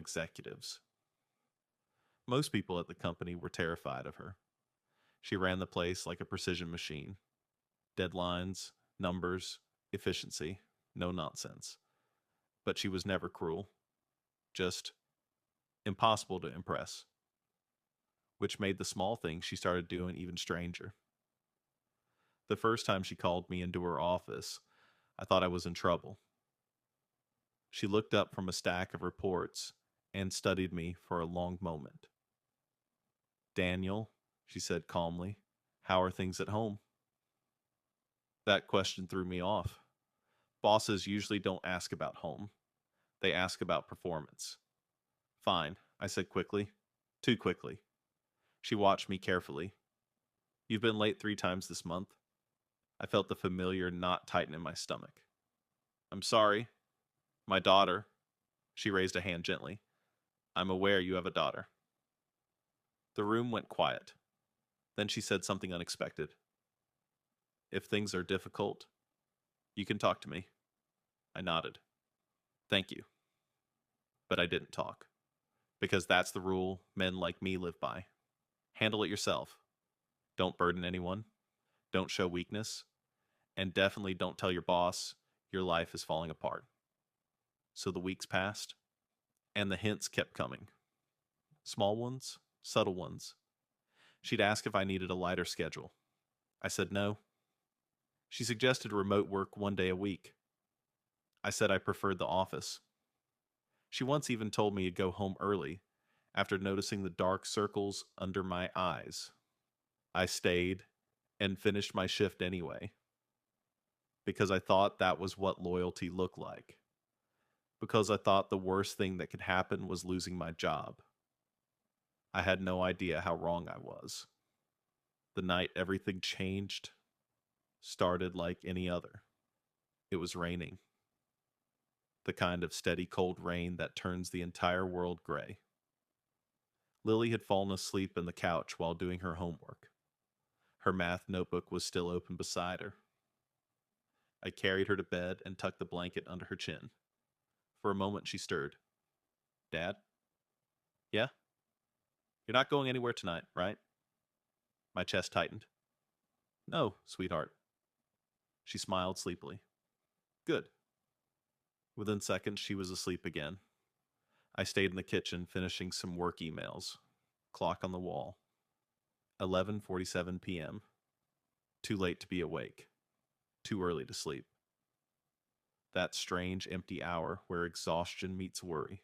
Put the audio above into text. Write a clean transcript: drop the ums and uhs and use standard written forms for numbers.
executives. Most people at the company were terrified of her. She ran the place like a precision machine. Deadlines, numbers, efficiency, no nonsense. But she was never cruel, just impossible to impress, which made the small things she started doing even stranger. The first time she called me into her office, I thought I was in trouble. She looked up from a stack of reports and studied me for a long moment. "Daniel," she said calmly, "how are things at home?" That question threw me off. Bosses usually don't ask about home. They ask about performance. "Fine," I said quickly. Too quickly. She watched me carefully. "You've been late 3 times this month." I felt the familiar knot tighten in my stomach. "I'm sorry. My daughter." She raised a hand gently. "I'm aware you have a daughter." The room went quiet. Then she said something unexpected. "If things are difficult, you can talk to me." I nodded. "Thank you." But I didn't talk. Because that's the rule men like me live by. Handle it yourself. Don't burden anyone. Don't show weakness. And definitely don't tell your boss your life is falling apart. So the weeks passed, and the hints kept coming. Small ones, subtle ones. She'd ask if I needed a lighter schedule. I said no. She suggested remote work 1 day a week. I said I preferred the office. She once even told me to go home early after noticing the dark circles under my eyes. I stayed and finished my shift anyway because I thought that was what loyalty looked like. Because I thought the worst thing that could happen was losing my job. I had no idea how wrong I was. The night everything changed started like any other. It was raining. The kind of steady cold rain that turns the entire world gray. Lily had fallen asleep in the couch while doing her homework. Her math notebook was still open beside her. I carried her to bed and tucked the blanket under her chin. For a moment she stirred. "Dad?" "Yeah?" "You're not going anywhere tonight, right?" My chest tightened. "No, sweetheart." She smiled sleepily. "Good." Within seconds, she was asleep again. I stayed in the kitchen finishing some work emails. Clock on the wall. 11:47 p.m. Too late to be awake. Too early to sleep. That strange empty hour where exhaustion meets worry.